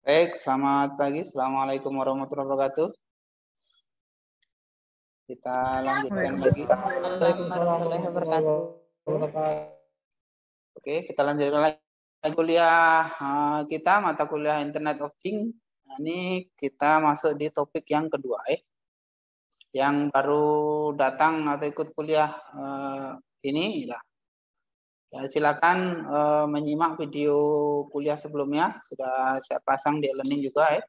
Baik, selamat pagi. Assalamualaikum warahmatullahi wabarakatuh. Kita lanjutkan lagi. Waalaikumsalam warahmatullahi wabarakatuh. Oke, kita lanjutkan lagi kuliah kita, mata kuliah Internet of Things. Nah, ini kita masuk di topik yang kedua. Yang baru datang atau ikut kuliah ini, ya, silakan menyimak video kuliah sebelumnya. Sudah saya pasang di e-learning juga.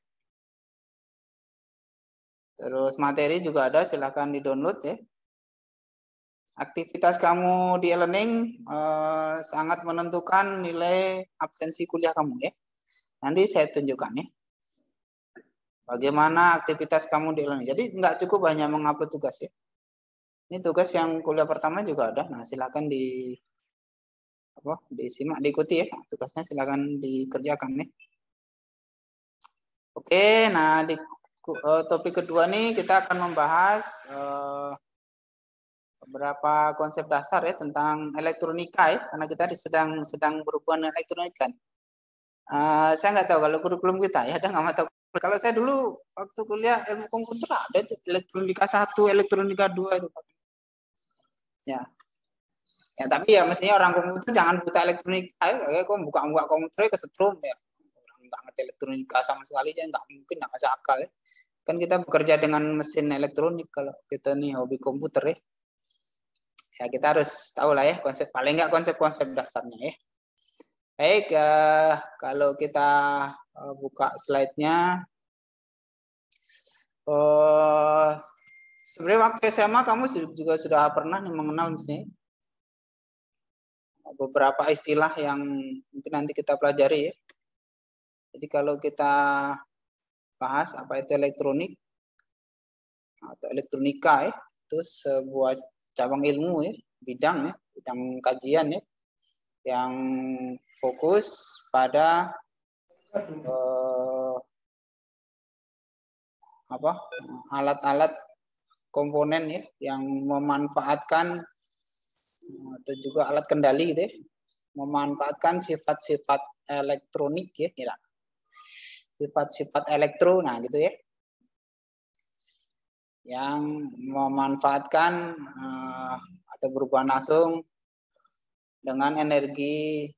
Terus materi juga ada, silakan di-download ya. Aktivitas kamu di e-learning sangat menentukan nilai absensi kuliah kamu ya. Nanti saya tunjukkan ya. Bagaimana aktivitas kamu di e-learning. Jadi nggak cukup hanya mengupload tugas ya. Ini tugas yang kuliah pertama juga ada. Nah, silakan disimak, diikuti ya. Tugasnya silakan dikerjakan ya. Oke, nah di topik kedua nih kita akan membahas beberapa konsep dasar ya tentang elektronika ya, karena kita sedang berhubungan dengan elektronika. Saya nggak tahu kalau kurikulum kita ya ada nggak mata. Kalau saya dulu waktu kuliah ilmu komputer ada itu elektronika 1, elektronika 2 itu. Ya. Ya tapi ya mestinya orang komputer jangan buta elektronika ya, kok buka komputer kesetrum ya. Orang nggak ngerti elektronika sama sekali aja nggak mungkin, nggak masuk akal ya. Kan kita bekerja dengan mesin elektronik kalau kita nih hobi komputer ya. Ya kita harus tahu lah ya konsep, paling nggak konsep-konsep dasarnya ya. Baik, kalau kita buka slide-nya, sebenarnya waktu SMA kamu juga sudah pernah mengenal misalnya beberapa istilah yang mungkin nanti kita pelajari ya. Jadi kalau kita bahas apa itu elektronik atau elektronika ya, itu sebuah cabang ilmu ya, bidang kajian ya, yang fokus pada alat-alat komponen ya yang memanfaatkan atau juga alat kendali gitu ya, memanfaatkan sifat-sifat elektronik ya, sifat-sifat elektro, nah gitu ya, yang memanfaatkan atau berhubungan langsung dengan energi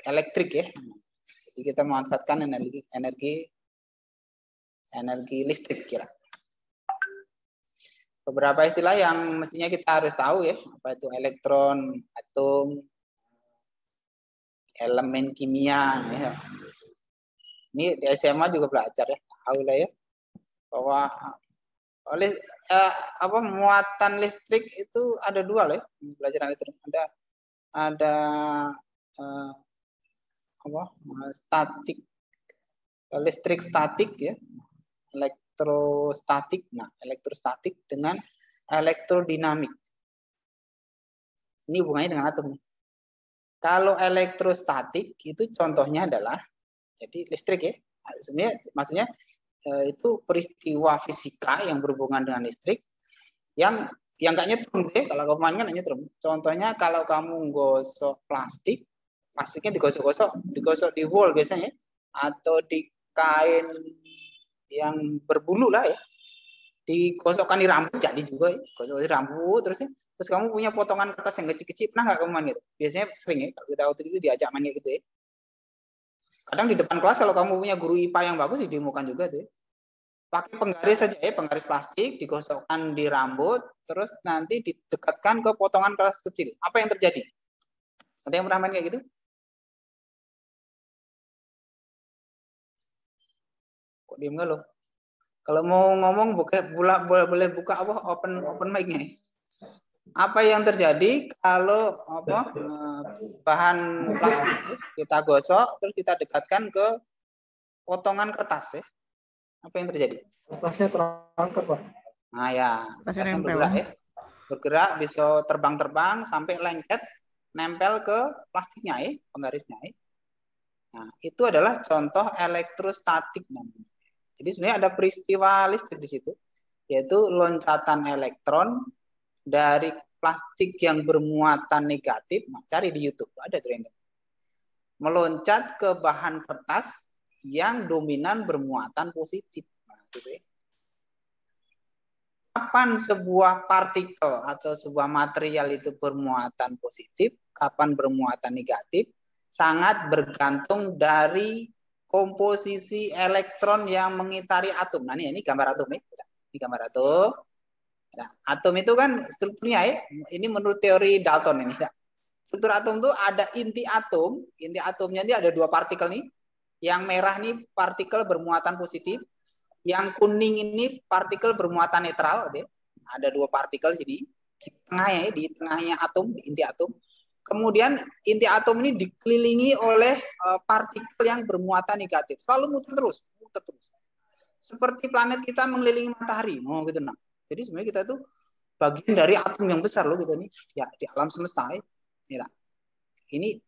elektrik ya. Jadi kita memanfaatkan energi listrik kira. Beberapa istilah yang mestinya kita harus tahu ya, apa itu elektron, atom, elemen kimia ya. Ini di SMA juga belajar ya, tahu lah ya bahwa oleh muatan listrik itu ada dua loh ya, pelajaran elektron. Ada statik, listrik statik ya, elektrostatik. Nah, elektrostatik dengan elektrodinamik. Ini hubungannya dengan atom. Kalau elektrostatik itu contohnya adalah jadi listrik ya. Sebenarnya maksudnya itu peristiwa fisika yang berhubungan dengan listrik yang nggak nyetrum ya. Kalau kemarin kan nyetrum. Contohnya kalau kamu gosok plastiknya digosok di wol biasanya atau di kain yang berbulu lah ya, digosokkan di rambut jadi juga ya, gosok di rambut terus kamu punya potongan kertas yang kecil-kecil, pernah nggak kamu main gitu? Biasanya sering ya kalau kita waktu itu diajak main gitu ya. Kadang di depan kelas kalau kamu punya guru IPA yang bagus didemukan juga tuh ya. Pakai penggaris saja ya, penggaris plastik digosokkan di rambut terus nanti didekatkan ke potongan kertas kecil. Apa yang terjadi? Ada yang pernah main kayak gitu? Kok diem nggak lo? Kalau mau ngomong boleh buka open mic-nya. Apa yang terjadi kalau bahan plastik kita gosok terus kita dekatkan ke potongan kertas ya? Apa yang terjadi? Kertasnya terangkat, Pak. Nah ya, kertasnya bergerak ya. Bergerak bisa terbang-terbang sampai lengket nempel ke plastiknya ya, penggarisnya ya. Nah, itu adalah contoh elektrostatik namanya. Jadi sebenarnya ada peristiwa listrik di situ, yaitu loncatan elektron dari plastik yang bermuatan negatif. Nah, cari di YouTube, ada training. Meloncat ke bahan kertas yang dominan bermuatan positif. Nah, gitu ya. Kapan sebuah partikel atau sebuah material itu bermuatan positif, kapan bermuatan negatif, sangat bergantung dari komposisi elektron yang mengitari atom. Nah, ini gambar atom ya. Ini gambar atom. Nah, atom itu kan strukturnya ya. Ini menurut teori Dalton ini. Struktur atom itu ada inti atom. Inti atomnya ini ada 2 partikel nih. Yang merah nih partikel bermuatan positif. Yang kuning ini partikel bermuatan netral. Ada 2 partikel di tengahnya, di tengahnya atom, di inti atom. Kemudian inti atom ini dikelilingi oleh partikel yang bermuatan negatif. Selalu muter terus. Seperti planet kita mengelilingi matahari. Oh gitu nah. Jadi sebenarnya kita tuh bagian dari atom yang besar loh gitu nih. Ya di alam semesta ya. Ini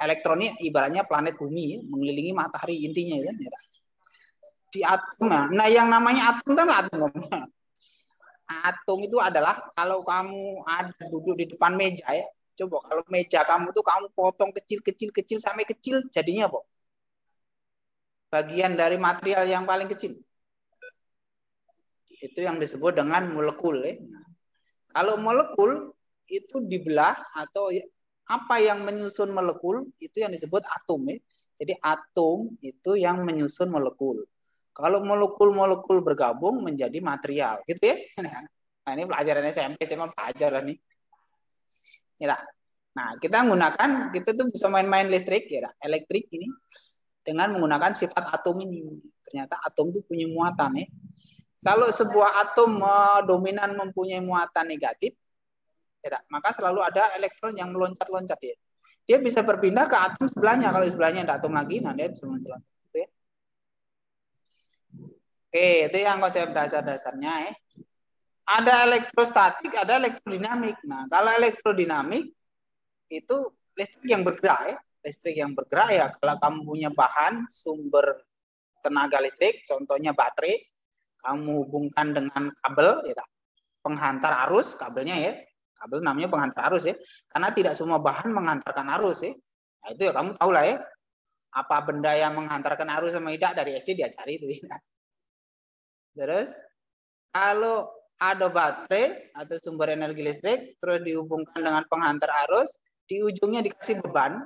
elektronnya ibaratnya planet bumi ya, mengelilingi matahari intinya ya. Di atom. Nah yang namanya atom kan atom. Atom itu adalah kalau kamu ada duduk di depan meja ya. Coba kalau meja kamu tuh kamu potong kecil sampai kecil jadinya apa? Bagian dari material yang paling kecil. Itu yang disebut dengan molekul ya. Kalau molekul itu dibelah atau apa yang menyusun molekul itu yang disebut atom ya. Jadi atom itu yang menyusun molekul. Kalau molekul-molekul bergabung menjadi material, gitu ya. Nah ini pelajaran SMP cuma pelajaran nih. Ya, nah kita menggunakan, kita tuh bisa main-main listrik ya, elektrik ini dengan menggunakan sifat atom ini. Ternyata atom itu punya muatan ya. Kalau sebuah atom dominan mempunyai muatan negatif, ya, maka selalu ada elektron yang meloncat-loncat ya. Dia bisa berpindah ke atom sebelahnya. Kalau di sebelahnya ada atom lagi, nah dia bisa meloncat. Gitu ya. Oke, itu yang konsep dasar-dasarnya ya. Ada elektrostatik, ada elektrodinamik. Nah, kalau elektrodinamik itu listrik yang bergerak ya. Listrik yang bergerak ya. Kalau kamu punya bahan sumber tenaga listrik, contohnya baterai, kamu hubungkan dengan kabel, ya, penghantar arus, kabelnya ya. Kabel namanya penghantar arus ya. Karena tidak semua bahan menghantarkan arus ya. Nah, itu ya kamu tahu lah ya. Apa benda yang menghantarkan arus sama tidak dari SD diajari itu ya. Terus kalau ada baterai atau sumber energi listrik terus dihubungkan dengan penghantar arus, di ujungnya dikasih beban.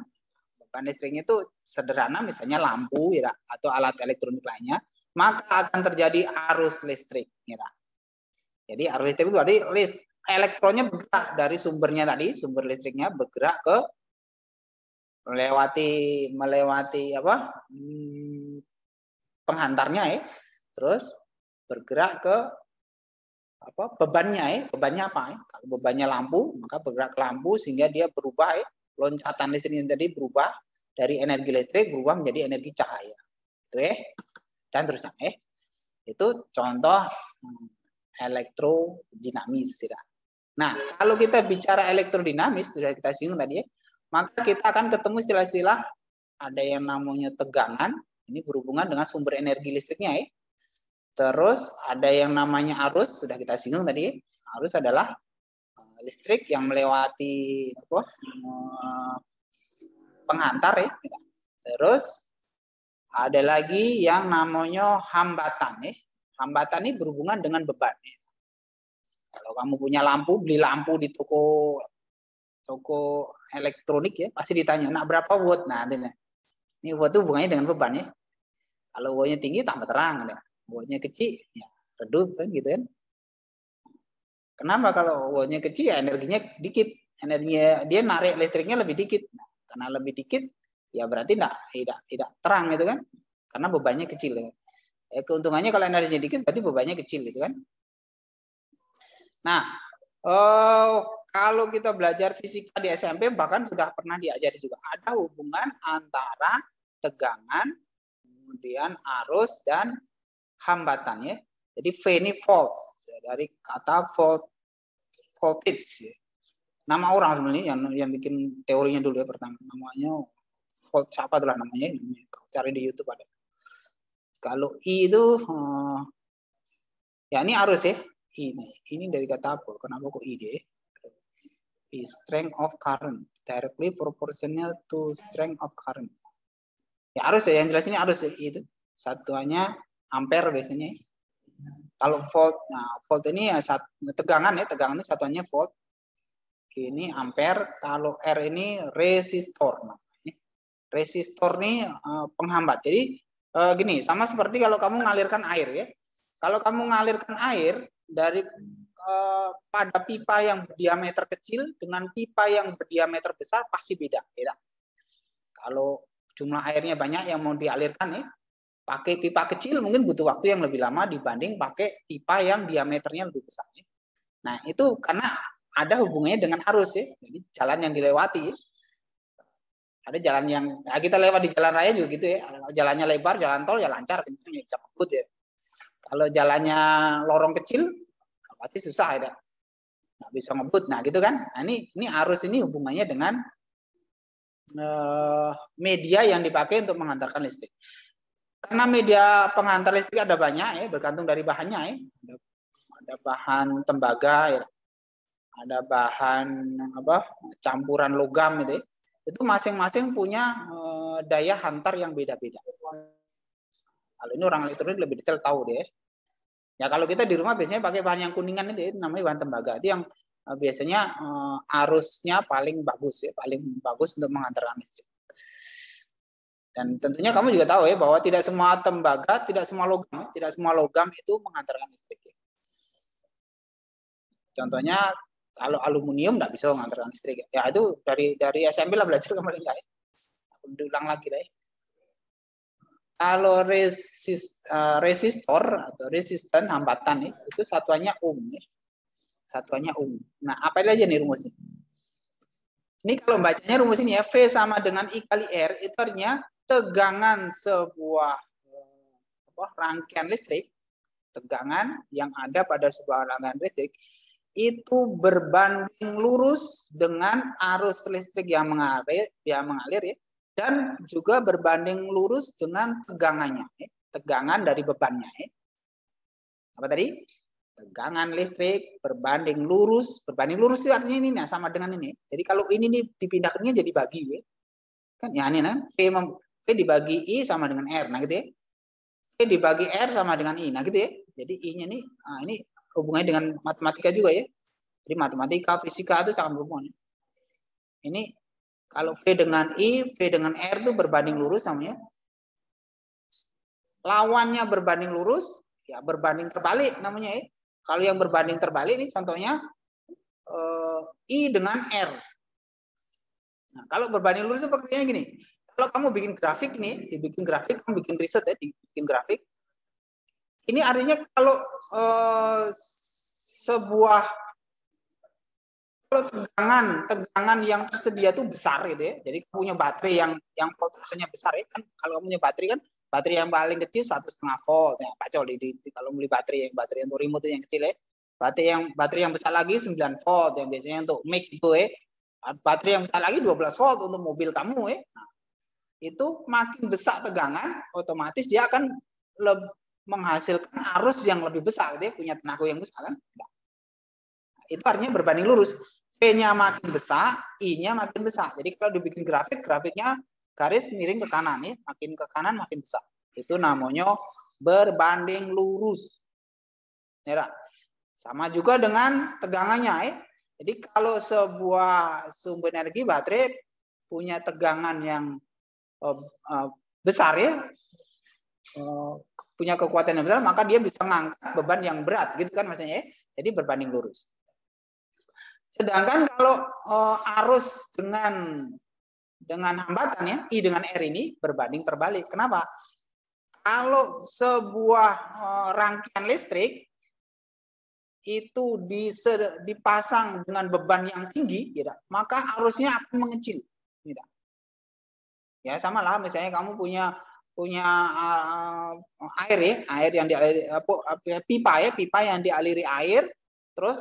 Beban listriknya itu sederhana misalnya lampu ya, atau alat elektronik lainnya, maka akan terjadi arus listrik ya. Jadi arus listrik itu berarti elektronnya bergerak dari sumbernya tadi, sumber listriknya bergerak ke melewati apa? Penghantarnya ya. Terus bergerak ke apa? Bebannya ya. Bebannya apa ya? Kalau bebannya lampu, maka bergerak ke lampu sehingga dia berubah ya. Loncatan listriknya tadi berubah dari energi listrik berubah menjadi energi cahaya. Itu ya. Dan terusnya ya. Itu contoh elektrodinamis tidak. Nah, kalau kita bicara elektrodinamis, sudah kita singgung tadi ya, maka kita akan ketemu istilah-istilah ada yang namanya tegangan, ini berhubungan dengan sumber energi listriknya ya. Terus ada yang namanya arus, sudah kita singgung tadi ya. Arus adalah listrik yang melewati apa, penghantar ya. Terus ada lagi yang namanya hambatan ya. Hambatan ini berhubungan dengan beban ya. Kalau kamu punya lampu, beli lampu di toko elektronik ya, pasti ditanya, nak berapa watt? Nah, ini watt itu hubungannya dengan beban ya. Kalau wattnya tinggi tambah terang, ya. Wattnya kecil, ya redup kan gitu kan. Kenapa kalau wattnya kecil ya energinya dikit, energinya dia narik listriknya lebih dikit. Nah, karena lebih dikit, ya berarti tidak terang gitu kan, karena bebannya kecil. Ya. Keuntungannya kalau energinya dikit, berarti bebannya kecil gitu kan. Nah, kalau kita belajar fisika di SMP bahkan sudah pernah diajari juga ada hubungan antara tegangan, kemudian arus dan hambatan ya. Jadi V ini volt dari kata voltage. Ya. Nama orang sebenarnya yang bikin teorinya dulu ya pertama namanya volt siapa adalah namanya. Cari di YouTube ada. Kalau I itu ya ini arus ya. Ini dari kata apa? Kenapa kok ide? Strength of current directly proportional to strength of current. Ya arus ya, yang jelas ini arus ya, itu. Satuannya ampere biasanya. Kalau volt, nah volt ini ya tegangan ya, tegangan itu satuannya volt. Ini ampere, kalau R ini resistor. Resistor ini penghambat. Jadi gini, sama seperti kalau kamu mengalirkan air ya. Kalau kamu mengalirkan air dari pada pipa yang berdiameter kecil dengan pipa yang berdiameter besar pasti beda. Kalau jumlah airnya banyak yang mau dialirkan nih, pakai pipa kecil mungkin butuh waktu yang lebih lama dibanding pakai pipa yang diameternya lebih besar. Nah itu karena ada hubungannya dengan arus ya, jadi jalan yang dilewati. Ada jalan yang kita lewat di jalan raya juga gitu ya, jalannya lebar, jalan tol ya lancar, kencang ya bisa ngebut ya. Kalau jalannya lorong kecil, pasti susah ya, nggak bisa ngebut. Nah gitu kan. Nah, ini arus ini hubungannya dengan media yang dipakai untuk mengantarkan listrik. Karena media pengantar listrik ada banyak ya, bergantung dari bahannya ya. Ada bahan tembaga ya, ada bahan campuran logam gitu ya. Itu masing-masing punya daya hantar yang beda-beda. Kalau ini orang elektronik lebih detail tahu deh. Ya kalau kita di rumah biasanya pakai bahan yang kuningan itu namanya bahan tembaga. Itu yang biasanya arusnya paling bagus ya, paling bagus untuk mengantarkan listrik. Dan tentunya kamu juga tahu ya bahwa tidak semua tembaga, tidak semua logam itu mengantarkan listrik. Ya. Contohnya kalau aluminium nggak bisa mengantarkan listrik. Ya itu dari SMP lah belajar kemarin nggak ya. Diulang lagi deh. Kalau resistor atau resisten hambatan itu satuannya ohm ya. Satuannya ohm. Nah, apa aja nih rumusnya? Ini kalau bacanya rumus ini ya, V sama dengan I kali R itu artinya tegangan sebuah rangkaian listrik, tegangan yang ada pada sebuah rangkaian listrik itu berbanding lurus dengan arus listrik yang mengalir ya, dan juga berbanding lurus dengan tegangannya, tegangan dari bebannya. Apa tadi? Tegangan listrik berbanding lurus itu artinya ini, nah sama dengan ini. Jadi kalau ini nih dipindahkannya jadi bagi, ya. Kan ya ini nah, V dibagi I sama dengan R, nah gitu ya. V dibagi R sama dengan I, nah gitu ya. Jadi I-nya nih, nah ini hubungannya dengan matematika juga ya. Jadi matematika, fisika itu sangat berhubungan. Ini kalau V dengan I, V dengan R itu berbanding lurus namanya. Lawannya berbanding lurus, ya berbanding terbalik namanya ya. Kalau yang berbanding terbalik ini contohnya I dengan R. Nah, kalau berbanding lurus itu pengertiannya gini. Kalau kamu bikin grafik nih, dibikin grafik, kamu bikin riset ya, dibikin grafik. Ini artinya kalau sebuah tegangan yang tersedia itu besar gitu ya. Jadi kamu punya baterai yang voltasenya besar ya kan. Kalau kamu punya baterai yang paling kecil 1,5 volt ya. Pak Col kalau beli baterai untuk remote itu yang kecil ya. Baterai yang besar lagi 9 volt yang biasanya untuk mic itu ya. Baterai yang besar lagi 12 volt untuk mobil kamu ya. Nah, itu makin besar tegangan, otomatis dia akan menghasilkan arus yang lebih besar gitu ya, punya tenaga yang besar kan. Nah, itu artinya berbanding lurus. V-nya makin besar, I-nya makin besar. Jadi kalau dibikin grafiknya garis miring ke kanan ya, makin ke kanan makin besar. Itu namanya berbanding lurus. Ya, sama juga dengan tegangannya ya. Jadi kalau sebuah sumber energi baterai punya tegangan yang besar ya, punya kekuatan yang besar, maka dia bisa mengangkat beban yang berat gitu kan maksudnya ya. Jadi berbanding lurus. Sedangkan kalau arus dengan hambatan ya, I dengan R ini berbanding terbalik. Kenapa? Kalau sebuah rangkaian listrik itu dipasang dengan beban yang tinggi, ya, maka arusnya akan mengecil. Ya, ya sama lah, misalnya kamu punya air ya, air yang dialiri pipa yang dialiri air, terus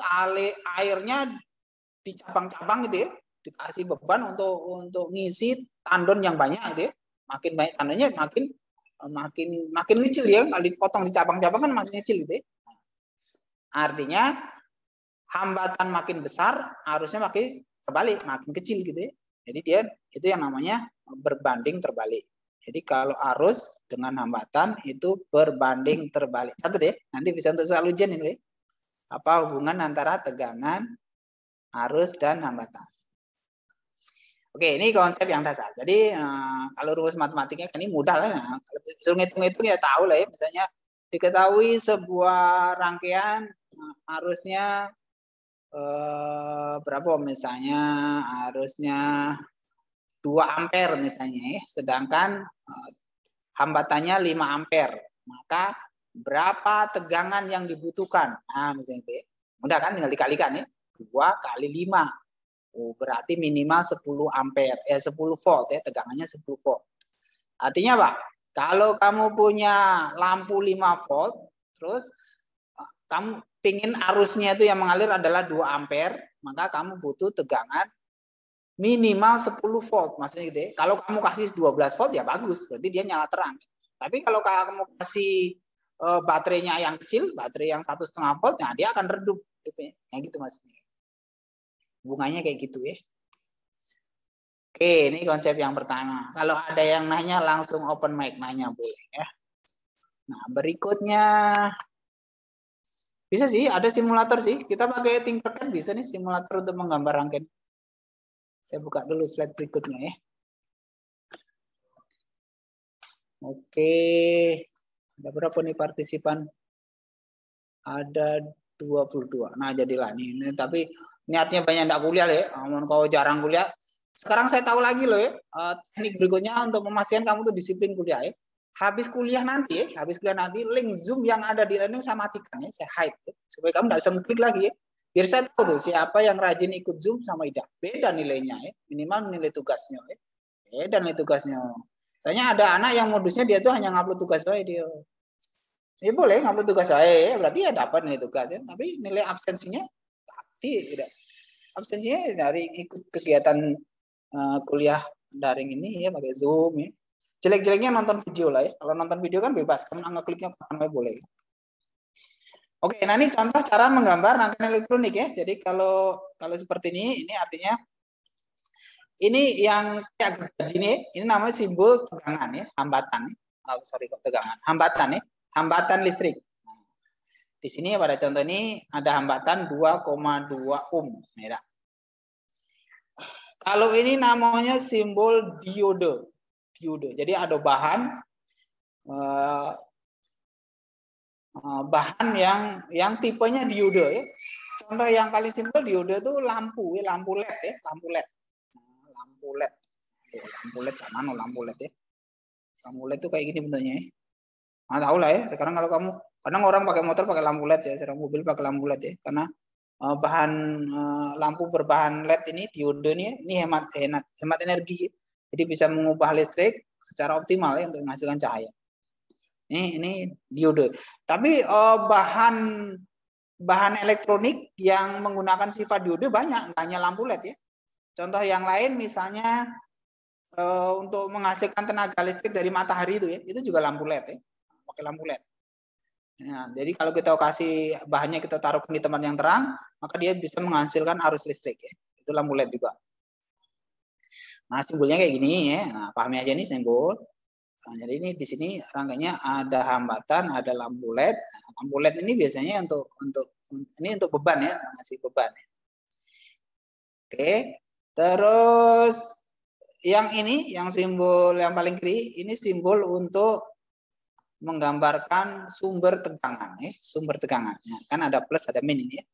airnya dicabang-cabang gitu ya, dikasih beban untuk ngisi tandon yang banyak gitu ya. Makin banyak tandonnya makin kecil ya, kalau dipotong dicabang-cabang kan makin kecil gitu ya. Artinya hambatan makin besar, arusnya makin terbalik, makin kecil gitu ya. Jadi dia itu yang namanya berbanding terbalik. Jadi kalau arus dengan hambatan itu berbanding terbalik. Satu deh, nanti bisa untuk soal ujian ini. Apa hubungan antara tegangan, arus, dan hambatan. Oke, ini konsep yang dasar. Jadi kalau rumus matematiknya kan ini mudah lah. Nah, kalau disuruh ngitung-ngitung ya tahu lah ya. Misalnya diketahui sebuah rangkaian arusnya berapa misalnya arusnya 2 ampere misalnya, sedangkan hambatannya 5 ampere. Maka berapa tegangan yang dibutuhkan? Nah, misalnya itu ya. Mudah kan, tinggal dikalikan ya. 2 kali 5. Oh, berarti minimal 10 ampere, 10 volt ya, tegangannya 10 volt. Artinya Pak, kalau kamu punya lampu 5 volt, terus kamu pingin arusnya itu yang mengalir adalah 2 ampere, maka kamu butuh tegangan minimal 10 volt, maksudnya gitu ya. Kalau kamu kasih 12 volt ya bagus, berarti dia nyala terang. Tapi kalau kamu kasih baterainya yang kecil, baterai yang 1,5 volt, nah dia akan redup gitu ya. Yang gitu maksudnya. Hubungannya kayak gitu ya. Oke, ini konsep yang pertama. Kalau ada yang nanya langsung open mic, nanya boleh ya. Nah, berikutnya bisa sih, ada simulator sih. Kita pakai Tinkercad bisa nih simulator untuk menggambar rangkaian. Saya buka dulu slide berikutnya ya. Oke, ada berapa nih partisipan? Ada 22. Nah, jadilah ini tapi niatnya banyak enggak kuliah ya. Namun kalau jarang kuliah, sekarang saya tahu lagi loh ya. Teknik berikutnya untuk memastikan kamu tuh disiplin kuliah ya. Habis kuliah nanti link Zoom yang ada di learning saya matikan ya, saya hide ya, supaya kamu enggak bisa ngeklik lagi ya. Biar saya tahu tuh siapa yang rajin ikut Zoom sama tidak. Beda nilainya ya, minimal nilai tugasnya ya. Beda nilai tugasnya. Soalnya ada anak yang modusnya dia tuh hanya ngupload tugas aja dia. Ya boleh ngupload tugas saya, berarti ya dapat nilai tugas ya. Tapi nilai absensinya tidak. Absensinya dari ikut kegiatan kuliah daring ini ya pakai Zoom ya. Jelek-jeleknya nonton video lah ya. Kalau nonton video kan bebas, kamu ngekliknya kapan boleh. Oke, nah ini contoh cara menggambar rangkaian elektronik ya. Jadi kalau seperti ini artinya ini yang kayak gaji ini namanya simbol tegangan ya, hambatan. Tegangan, hambatan ya, hambatan listrik. Nah, di sini pada contoh ini ada hambatan 2,2 ohm. Ya. Kalau ini namanya simbol diode. Jadi ada bahan yang tipenya diode ya. Contoh yang paling simpel diode itu lampu LED ya, lampu LED. Lampu LED mana lampu LED ya. Lampu LED itu kayak gini bentuknya ya. Nah, tahu lah ya. Sekarang kalau kamu kadang orang pakai motor pakai lampu LED ya, sekarang mobil pakai lampu LED ya, karena bahan lampu berbahan LED ini diode ini hemat energi. Jadi bisa mengubah listrik secara optimal ya untuk menghasilkan cahaya. Ini diode. Tapi bahan elektronik yang menggunakan sifat diode banyak, nggak hanya lampu LED ya. Contoh yang lain misalnya untuk menghasilkan tenaga listrik dari matahari itu juga lampu LED ya, pakai lampu LED. Nah, jadi kalau kita kasih bahannya kita taruh di tempat yang terang, maka dia bisa menghasilkan arus listrik ya. Itu lampu LED juga. Nah, simbolnya kayak gini ya. Nah, pahami aja nih simbol. Nah, jadi ini di sini rangkaiannya ada hambatan, ada lampu LED. Nah, lampu LED ini biasanya untuk beban ya, ngasih beban. Oke. Terus yang ini, yang simbol yang paling kiri, ini simbol untuk menggambarkan sumber tegangan ya, sumber tegangan. Nah, kan ada plus ada min ini ya.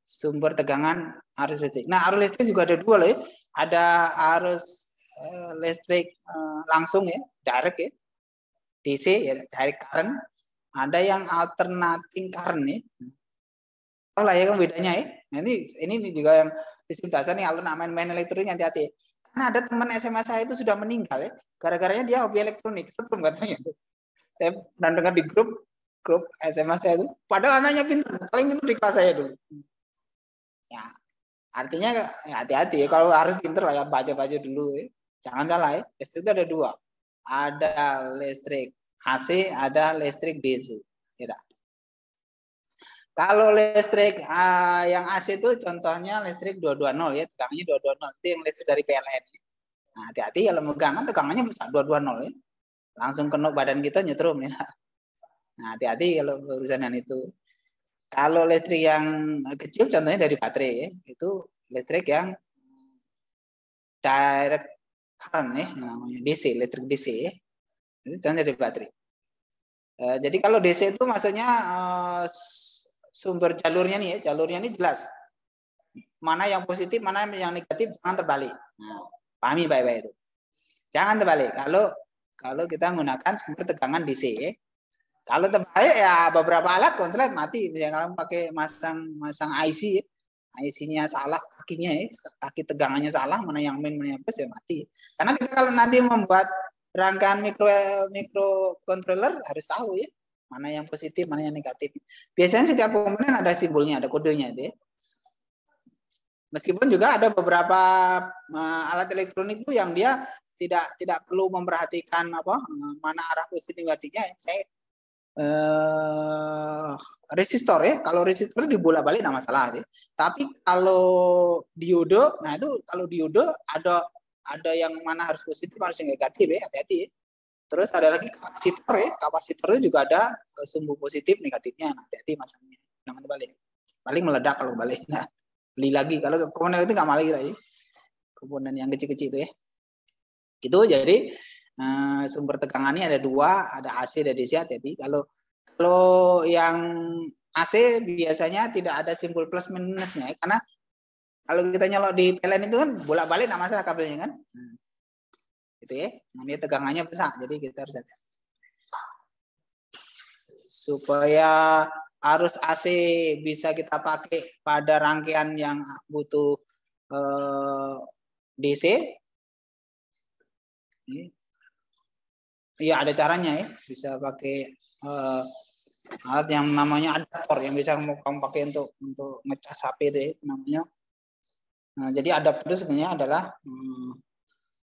Sumber tegangan arus listrik. Nah, arus listrik juga ada dua loh ya. Ada arus listrik langsung ya, direct ya. DC ya, direct current. Ada yang alternating current ya. Tahu lah ya kan bedanya ya. Nah, ini juga yang listrik dasar nih, kalau main elektronik hati-hati. Karena ada teman SMA saya itu sudah meninggal ya. Gara-garanya dia hobi elektronik. Sebelum katanya. Saya pernah dengar di grup SMA saya itu. Padahal anaknya pintar, paling pintar di kelas saya dulu. Ya, artinya hati-hati ya. Kalau harus pintar lah ya, baca-baca dulu ya. Jangan salah ya. Listrik itu ada dua. Ada listrik AC, ada listrik DC. Tidak. Kalau listrik yang AC itu contohnya listrik 220 ya, tegangannya 220. Itu yang listrik dari PLN. Nah, hati-hati kalau megang kan tegangannya besar 220 ya. Langsung kena badan kita nyetrum ya. Nah, hati-hati kalau urusan itu. Kalau listrik yang kecil contohnya dari baterai ya, itu listrik yang direct current ya, namanya DC, listrik DC ya. Itu contohnya dari baterai. Jadi kalau DC itu maksudnya sumber jalurnya nih ya, jalurnya ini jelas. Mana yang positif, mana yang negatif, jangan terbalik. Nah, pahami baik-baik itu. Jangan terbalik. Kalau kita menggunakan sumber tegangan DC ya. Kalau terbalik ya beberapa alat konslet mati. Misalnya kalau pakai masang IC, IC-nya salah kakinya ya, kaki tegangannya salah, mana yang main mana yang plus ya mati. Karena kita kalau nanti membuat rangkaian microcontroller harus tahu ya, mana yang positif, mana yang negatif. Biasanya setiap komponen ada simbolnya, ada kodenya itu ya. Meskipun juga ada beberapa alat elektronik itu yang dia tidak perlu memperhatikan mana arah positif negatifnya. Saya resistor ya, kalau resistor dibolak-balik tidak masalah ya. Tapi kalau diodo, nah itu kalau diodo ada yang mana harus positif harus yang negatif ya, hati-hati ya. Terus ada lagi kapasitor ya, kapasitor itu juga ada sumbu positif negatifnya, nah, hati-hati masangnya, jangan terbalik. Paling meledak kalau balik. Nah, beli lagi kalau komponen itu nggak malah lagi, komponen yang kecil-kecil itu ya. Itu jadi sumber tegangannya ada dua, ada AC dan DC, hati-hati. Kalau yang AC biasanya tidak ada simbol plus minusnya, karena kalau kita nyolok di PLN itu kan bolak-balik nggak masalah kabelnya kan, gitu ya. Ini tegangannya besar, jadi kita harus hati-hati. Supaya arus AC bisa kita pakai pada rangkaian yang butuh DC. Iya ada caranya ya, bisa pakai alat yang namanya adaptor yang bisa kamu pakai untuk ngecas HP itu namanya. Nah, jadi adaptor itu sebenarnya adalah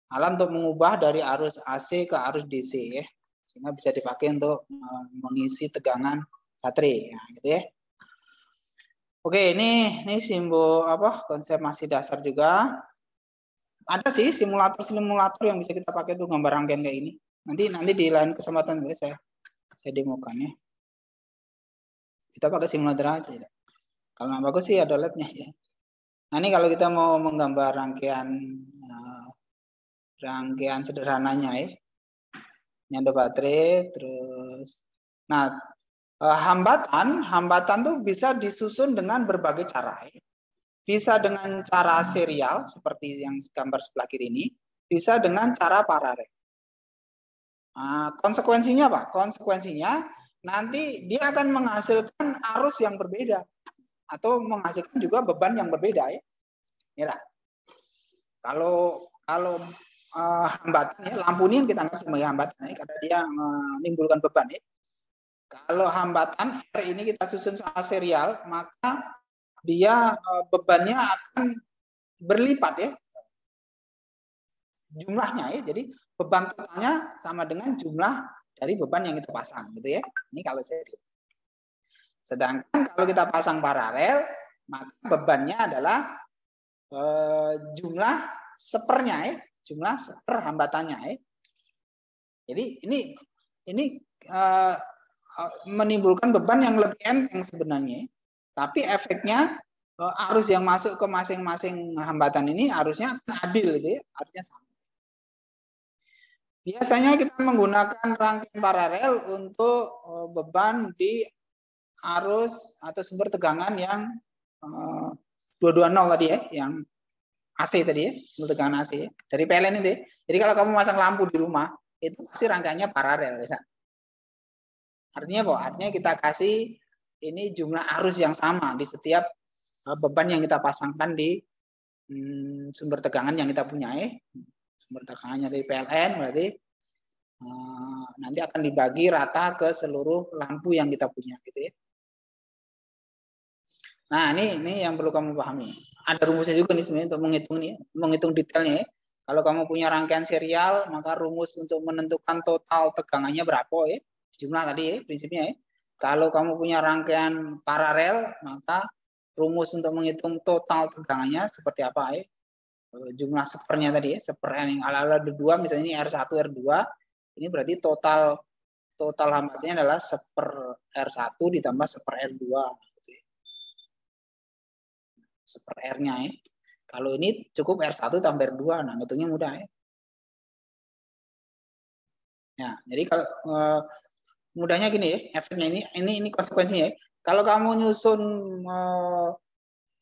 alat untuk mengubah dari arus AC ke arus DC ya, sehingga bisa dipakai untuk mengisi tegangan baterai, nah, gitu ya. Oke, ini simbol konsep masih dasar juga. Ada sih simulator yang bisa kita pakai untuk gambar rangkaian kayak ini. Nanti di lain kesempatan saya demokan ya. Kita pakai simulator aja. Kalau nggak bagus sih ada labnya ya. Nah ini kalau kita mau menggambar rangkaian sederhananya ya. Ini ada baterai terus. Nah hambatan tuh bisa disusun dengan berbagai cara ya. Bisa dengan cara serial seperti yang gambar sebelah kiri ini, bisa dengan cara paralel. Nah, konsekuensinya apa? Konsekuensinya nanti dia akan menghasilkan arus yang berbeda atau menghasilkan juga beban yang berbeda ya. Ya. Kalau hambatan ya, lampu ini kita anggap sebagai hambatan ya, karena dia menimbulkan beban ya. Kalau hambatan R ini kita susun secara serial, maka dia bebannya akan berlipat ya jumlahnya ya. Jadi beban totalnya sama dengan jumlah dari beban yang kita pasang gitu ya. Ini kalau serial. Sedangkan kalau kita pasang paralel, maka bebannya adalah jumlah sepernya ya, jumlah seper hambatannya ya. Jadi ini menimbulkan beban yang lebih enteng sebenarnya. Tapi efeknya arus yang masuk ke masing-masing hambatan ini arusnya akan adil gitu ya, arusnya sama. Biasanya kita menggunakan rangkaian paralel untuk beban di arus atau sumber tegangan yang 220 tadi ya, yang AC tadi ya, sumber tegangan AC ya, dari PLN itu ya. Jadi kalau kamu masang lampu di rumah, itu pasti rangkaiannya paralel ya. Artinya apa? Artinya kita kasih ini jumlah arus yang sama di setiap beban yang kita pasangkan di sumber tegangan yang kita punya ya. Sumber tegangannya dari PLN berarti nanti akan dibagi rata ke seluruh lampu yang kita punya gitu ya. Nah, ini yang perlu kamu pahami. Ada rumusnya juga nih sebenarnya untuk menghitung detailnya ya. Kalau kamu punya rangkaian serial, maka rumus untuk menentukan total tegangannya berapa ya. Jumlah tadi ya, prinsipnya ya. Kalau kamu punya rangkaian paralel, maka rumus untuk menghitung total tegangannya seperti apa ya. jumlah sepernya tadi ya, seper yang ala-ala ada 2, misalnya ini R1, R2, ini berarti total hambatannya adalah seper R1 ditambah seper R2. Gitu ya. Seper R-nya ya. Kalau ini cukup R1 tambah R2, nah ngitungnya mudah ya. Ya, jadi kalau mudahnya gini ya, efeknya ini konsekuensinya ya. Kalau kamu nyusun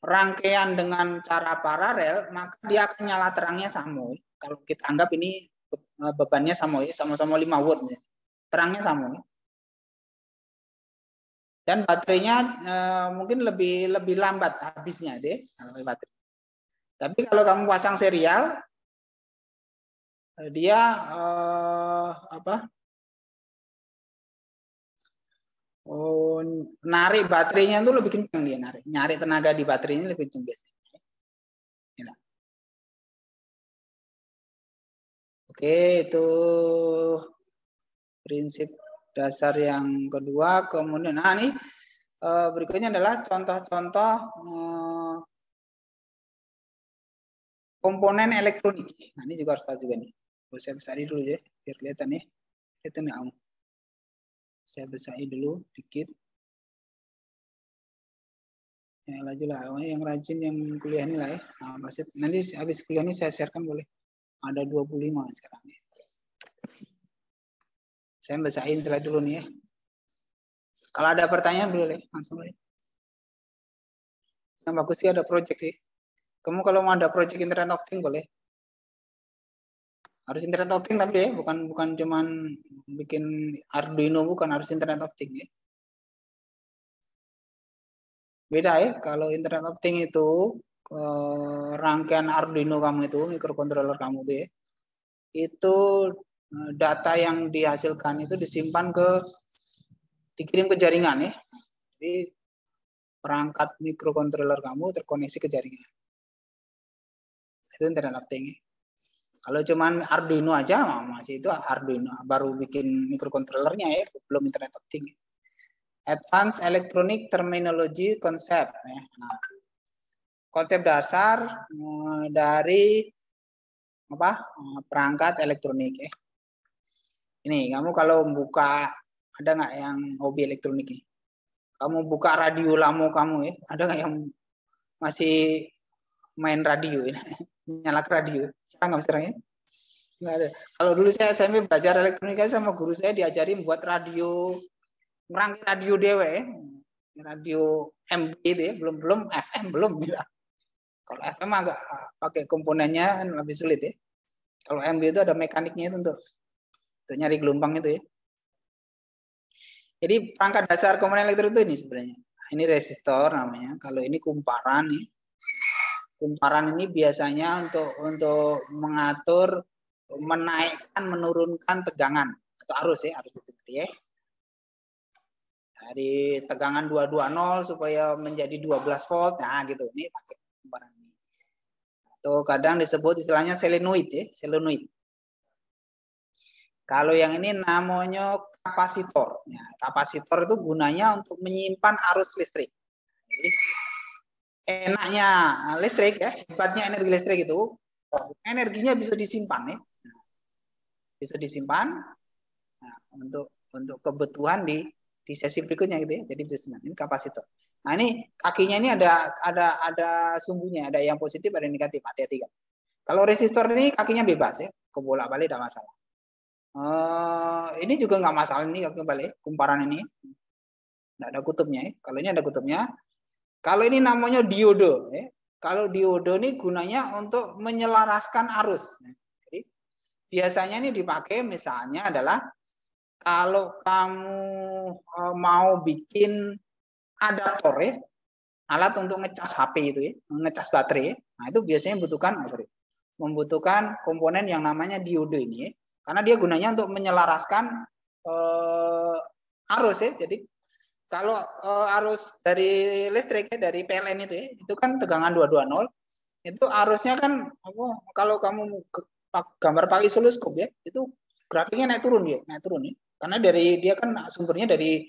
rangkaian dengan cara paralel, maka dia akan nyala terangnya sama. Kalau kita anggap ini bebannya sama, sama-sama 5 watt, terangnya sama. Dan baterainya mungkin lebih lambat habisnya deh, baterai. Tapi kalau kamu pasang serial, dia narik baterainya itu lebih kencang, dia nyari tenaga di baterainya lebih kencang biasanya. Ya. Oke, itu prinsip dasar yang kedua. Kemudian ini berikutnya adalah contoh-contoh komponen elektronik. Nah, ini juga harus tahu juga nih. Saya besari dulu ya, biar kelihatan ya. Kelihatan nggak? Saya besari dulu dikit. Ya, lanjutlah. Yang rajin yang kuliah ini lah ya. Nah, nanti habis kuliah ini saya sharekan boleh. Ada 25 sekarang ya. Saya bacain slide dulu nih ya. Kalau ada pertanyaan boleh langsung aja. Yang bagus sih ada project sih. Kamu kalau mau ada project Internet of Things boleh. Harus Internet of Things tapi ya, bukan cuman bikin Arduino, bukan, harus Internet of Things ya. Beda ya, kalau Internet of Things itu rangkaian Arduino kamu itu, microcontroller kamu itu ya, itu data yang dihasilkan itu dikirim ke jaringan ya. Jadi perangkat microcontroller kamu terkoneksi ke jaringan. Itu Internet of Things. Kalau cuman Arduino aja masih itu Arduino, baru bikin microcontrollernya ya, belum Internet of Things. Advanced Electronic Terminology Concept. Nah, konsep dasar dari perangkat elektronik ya. Ini kamu kalau buka, ada nggak yang hobi elektronik nih? Kamu buka radio lama kamu ya, ada nggak yang masih main radio ini? Nyala radio? Sekarang nggak sekarang ya? Nggak ada. Kalau dulu saya belajar elektronika sama guru saya diajarin buat radio, ngerangkai radio dewe, radio MB itu ya, belum FM belum ya. Kalau FM agak pakai komponennya lebih sulit ya. Kalau MB itu ada mekaniknya itu untuk nyari gelombang itu ya. Jadi perangkat dasar komponen elektrik itu ini sebenarnya. Ini resistor namanya. Kalau ini kumparan nih. Kumparan ini biasanya untuk mengatur, menaikkan, menurunkan tegangan atau arus ya, arus itu ya. Dari tegangan 220 supaya menjadi 12 volt, nah gitu. Ini pakai kumparan ini. Atau kadang disebut istilahnya solenoid ya, solenoid. Kalau yang ini namanya kapasitor. Ya, kapasitor itu gunanya untuk menyimpan arus listrik. Jadi, enaknya listrik ya, hebatnya energi listrik itu, energinya bisa disimpan ya. Bisa disimpan nah, untuk kebutuhan di sesi berikutnya gitu ya. Jadi bisa disimpan. Ini kapasitor. Nah, ini kakinya ini ada sumbunya, ada yang positif, ada yang negatif. Hati-hati kan. Kalau resistor ini kakinya bebas ya, kebolak-balik tidak masalah. Ini juga nggak masalah ini kembali kumparan ini, nggak ada kutubnya ya. Kalau ini ada kutubnya. Kalau ini namanya diode ya. Kalau diode ini gunanya untuk menyelaraskan arus. Jadi biasanya ini dipakai misalnya adalah kalau kamu mau bikin adaptor ya, alat untuk ngecas HP itu ya, ngecas baterai. Nah itu biasanya membutuhkan komponen yang namanya diode ini ya. Karena dia gunanya untuk menyelaraskan arus ya. Jadi kalau arus dari listrik ya, dari PLN itu ya, itu kan tegangan 220. Itu arusnya kan kalau kamu gambar pakai oscilloscope ya, itu grafiknya naik turun ya. Karena dia kan sumbernya dari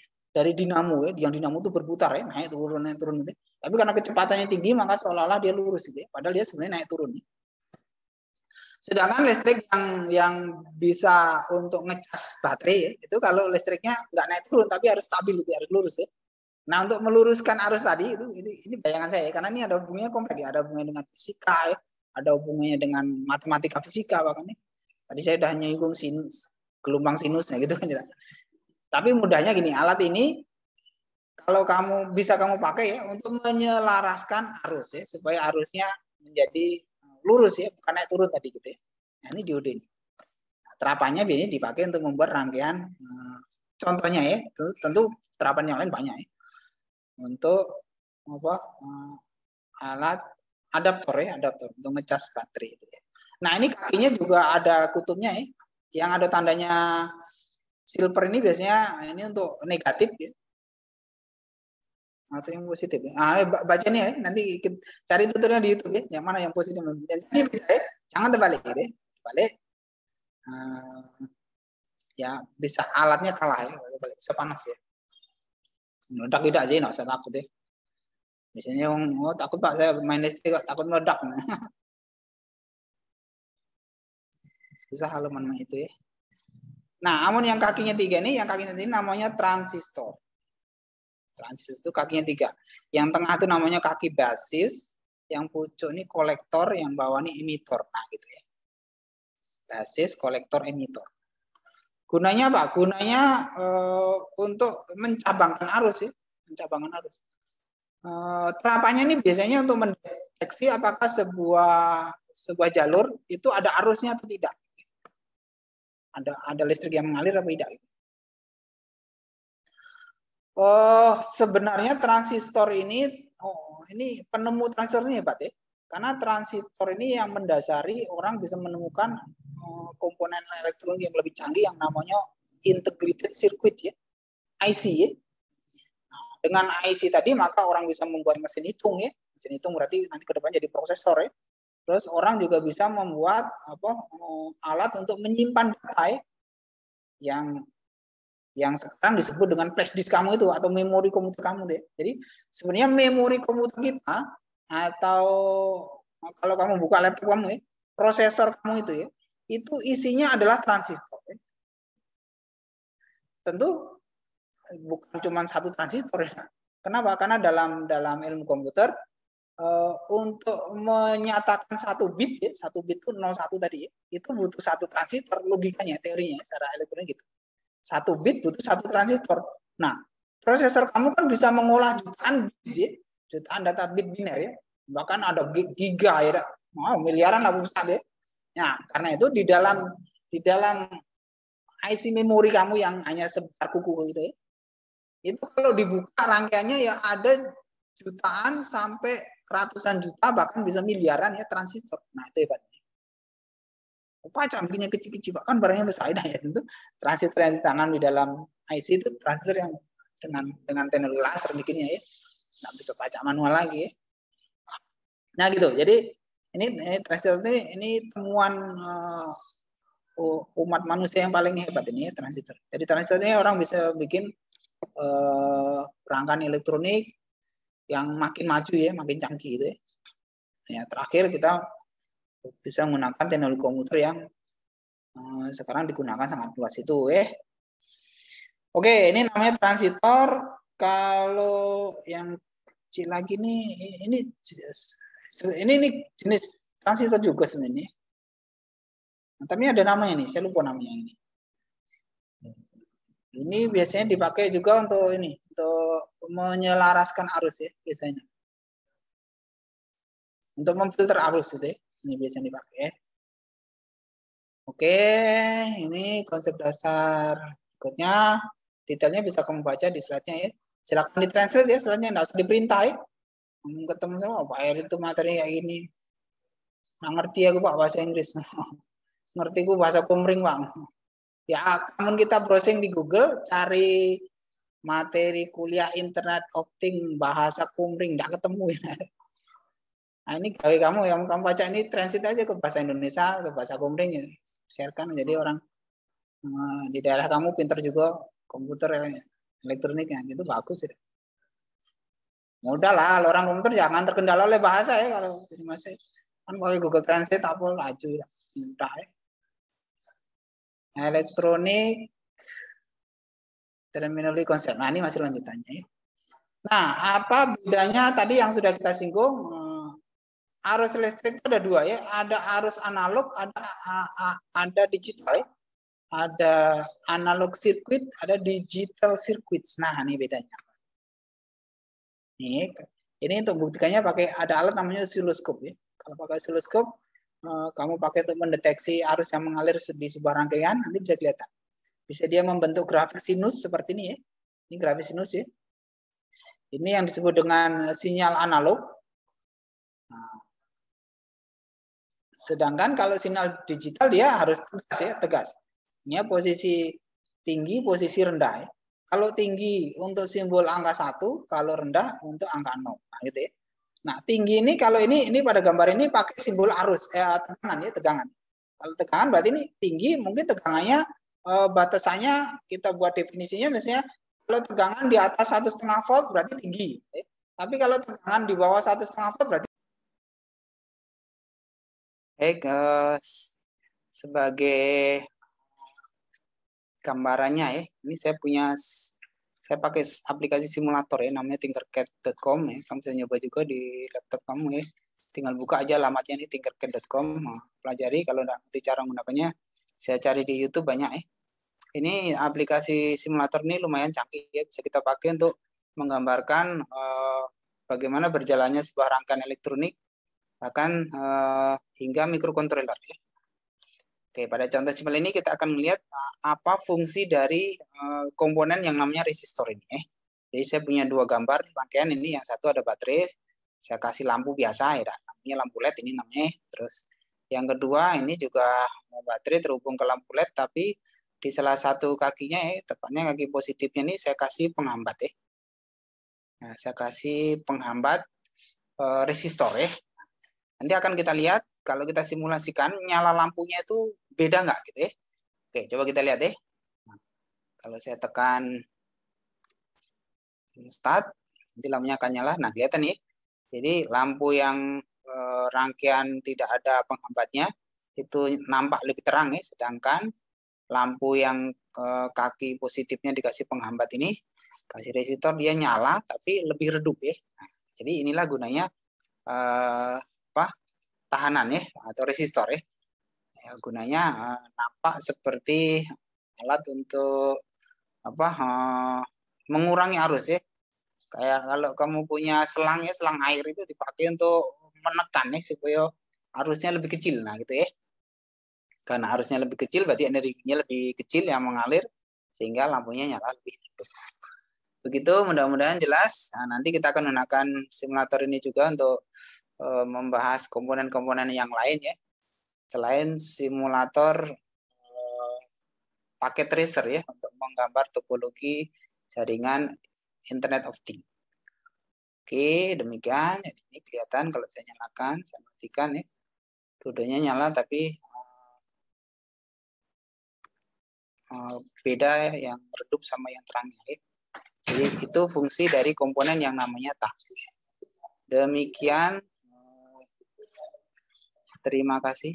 dinamo ya, yang dinamo itu berputar ya, naik turun itu. Tapi karena kecepatannya tinggi maka seolah-olah dia lurus gitu ya. Padahal dia sebenarnya naik turun. Ya. Sedangkan listrik yang bisa untuk ngecas baterai ya, itu kalau listriknya nggak naik turun tapi harus stabil, itu harus lurus ya. Nah, untuk meluruskan arus tadi itu ini bayangan saya ya, karena ini ada hubungannya kompleks ya, ada hubungannya dengan fisika ya, ada hubungannya dengan matematika fisika bahkan ya. Tadi saya sudah nyinggung sinus, gelombang sinusnya gitu kan ya. Tapi mudahnya gini, alat ini kalau kamu bisa kamu pakai ya untuk menyelaraskan arus ya, supaya arusnya menjadi lurus ya, bukan naik turun tadi gitu ya. Nah, ini diode ini. Nah, terapannya biasanya dipakai untuk membuat rangkaian contohnya ya, tentu terapan yang lain banyak ya. Untuk apa? Alat adaptor ya, adaptor untuk ngecas baterai itu ya. Nah, ini kakinya juga ada kutubnya ya. Yang ada tandanya silver ini biasanya ini untuk negatif ya. Atau yang positif ya. Baca nih ya, nanti cari tutorial di YouTube ya, yang mana yang positif. Jadi beda ya, jangan terbalik gitu ya. Terbalik ya bisa alatnya kalah ya, terbalik bisa panas ya. Meledak tidak sih, nggak usah takut ya. Biasanya takut Pak, saya main listrik takut meledak. Bisa halaman itu ya. Nah, namun yang kakinya 3 nih, yang kakinya ini namanya transistor. Transistor itu kakinya 3. Yang tengah itu namanya kaki basis, yang pucuk ini kolektor, yang bawah ini emitor. Nah, gitu ya. Basis, kolektor, emitor. Gunanya apa? Gunanya untuk mencabangkan arus ya, mencabangkan arus. Terapannya ini biasanya untuk mendeteksi apakah sebuah jalur itu ada arusnya atau tidak. Ada listrik yang mengalir atau tidak. Sebenarnya transistor ini, ini penemu transistor ini hebat ya. Karena transistor ini yang mendasari orang bisa menemukan komponen elektronik yang lebih canggih yang namanya integrated circuit ya, IC ya. Nah, dengan IC tadi maka orang bisa membuat mesin hitung ya. Mesin hitung berarti nanti ke depan jadi prosesor ya. Terus orang juga bisa membuat alat untuk menyimpan data ya, yang sekarang disebut dengan flash disk kamu itu atau memori komputer kamu deh. Jadi sebenarnya memori komputer kita atau kalau kamu buka laptop kamu ya, prosesor kamu itu ya, itu isinya adalah transistor. Ya. Tentu bukan cuma satu transistor ya. Kenapa? Karena dalam ilmu komputer untuk menyatakan satu bit ya, satu bit itu 01 tadi ya, itu butuh satu transistor logikanya, teorinya secara elektronik gitu. Satu bit butuh satu transistor. Nah, prosesor kamu kan bisa mengolah jutaan bit ya, jutaan data bit biner ya. Bahkan ada giga ya, miliaran lah pusat ya. Nah, karena itu di dalam IC memori kamu yang hanya sebesar kuku gitu ya. Itu kalau dibuka rangkaiannya ya ada jutaan sampai ratusan juta bahkan bisa miliaran ya transistor. Nah, itu hebatnya. Canggihnya kecil-kecil bahkan barangnya besar ya tentu transistor yang ditanam di dalam IC itu transistor yang dengan teknologi laser bikinnya ya, nggak bisa pacak manual lagi ya. Nah gitu, jadi ini transistor ini temuan umat manusia yang paling hebat ini ya transistor. Jadi transistor ini orang bisa bikin perangkat elektronik yang makin maju ya, makin canggih gitu ya. Ya terakhir kita bisa menggunakan teknologi komputer yang sekarang digunakan sangat luas itu Oke, ini namanya transistor. Kalau yang kecil lagi nih, ini jenis transistor juga sebenarnya. Nah, tapi ada namanya nih, saya lupa namanya ini. Ini biasanya dipakai juga untuk ini, untuk menyelaraskan arus ya biasanya. Untuk memfilter arus itu ya, ini biasanya dipakai ya. Oke, ini konsep dasar berikutnya. Detailnya bisa kamu baca di slide-nya ya. Silakan ditranslate ya slide-nya, nggak usah diperintah ya. Ketemu sama Pak Eri itu materi kayak gini. Nggak ngerti aku Pak bahasa Inggris. Ngerti aku bahasa kumring Pak. Ya, namun kita browsing di Google, cari materi kuliah Internet of Things bahasa kumring, nggak ketemu ya. Nah ini gawe kamu yang kamu baca ini translate aja ke bahasa Indonesia atau bahasa kumring ya. Sharekan jadi orang di daerah kamu pinter juga komputer elektroniknya itu bagus ya. Mudah lah, orang komputer jangan terkendala oleh bahasa ya kalau jadi masih kan pakai Google Translate apa laju ya. mudah ya. Elektronik terminologi konsep. Nah, ini masih lanjutannya ya. Nah, apa bedanya tadi yang sudah kita singgung? Arus listrik itu ada dua ya, ada arus analog, ada digital ya. Ada analog circuit, ada digital circuit. Nah, ini bedanya. Ini untuk buktikannya pakai ada alat namanya osiloskop ya. Kalau pakai osiloskop, kamu pakai untuk mendeteksi arus yang mengalir di sebuah rangkaian, nanti bisa kelihatan. Bisa dia membentuk grafik sinus seperti ini ya. Ini grafik sinus ya. Ini yang disebut dengan sinyal analog. Nah, sedangkan kalau sinyal digital dia harus tegas ya, tegas. Ini posisi tinggi, posisi rendah ya. Kalau tinggi untuk simbol angka 1, kalau rendah untuk angka 0. Nah, gitu ya. Nah, tinggi ini kalau ini pada gambar ini pakai simbol arus, tegangan ya, tegangan. Kalau tegangan berarti ini tinggi, mungkin tegangannya batasannya kita buat definisinya misalnya kalau tegangan di atas 1,5 volt berarti tinggi. Ya. Tapi kalau tegangan di bawah 1,5 volt berarti sebagai gambarannya ya. Ini saya pakai aplikasi simulator ya, namanya tinkercad.com ya. Kamu bisa nyoba juga di laptop kamu ya. Tinggal buka aja alamatnya ini tinkercad.com. Nah, pelajari kalau nggak ngerti cara menggunakannya, saya cari di YouTube banyak ya. Ini aplikasi simulator ini lumayan canggih ya, bisa kita pakai untuk menggambarkan bagaimana berjalannya sebuah rangkaian elektronik bahkan hingga microcontroller ya. Oke, pada contoh simpel ini kita akan melihat apa fungsi dari komponen yang namanya resistor ini. Jadi saya punya dua gambar rangkaian ini, yang satu ada baterai, saya kasih lampu biasa ya, namanya lampu LED ini namanya. Terus yang kedua ini juga baterai terhubung ke lampu LED, tapi di salah satu kakinya ya, tepatnya kaki positifnya ini saya kasih penghambat ya. Nah, saya kasih penghambat resistor ya. Nanti akan kita lihat kalau kita simulasikan nyala lampunya itu beda nggak gitu ya. Oke, coba kita lihat ya. Nah, kalau saya tekan start, nanti lampunya akan nyala. Nah, kelihatan nih. Jadi lampu yang rangkaian tidak ada penghambatnya itu nampak lebih terang ya, sedangkan lampu yang kaki positifnya dikasih penghambat ini, kasih resistor, dia nyala tapi lebih redup ya. Nah, jadi inilah gunanya tahanan ya atau resistor ya. Gunanya nampak seperti alat untuk mengurangi arus ya. Kayak kalau kamu punya selang ya, selang air itu dipakai untuk menekan ya supaya arusnya lebih kecil. Nah, gitu ya. Karena arusnya lebih kecil berarti energinya lebih kecil yang mengalir sehingga lampunya nyala lebih redup. Begitu, mudah-mudahan jelas. Nah, nanti kita akan menggunakan simulator ini juga untuk membahas komponen-komponen yang lain ya. Selain simulator paket tracer ya untuk menggambar topologi jaringan Internet of Things. Oke, demikian. Jadi ini kelihatan kalau saya nyalakan, saya matikan ya. Dua-duanya nyala tapi beda ya, yang redup sama yang terang ya. Jadi itu fungsi dari komponen yang namanya tangki. Demikian. Terima kasih.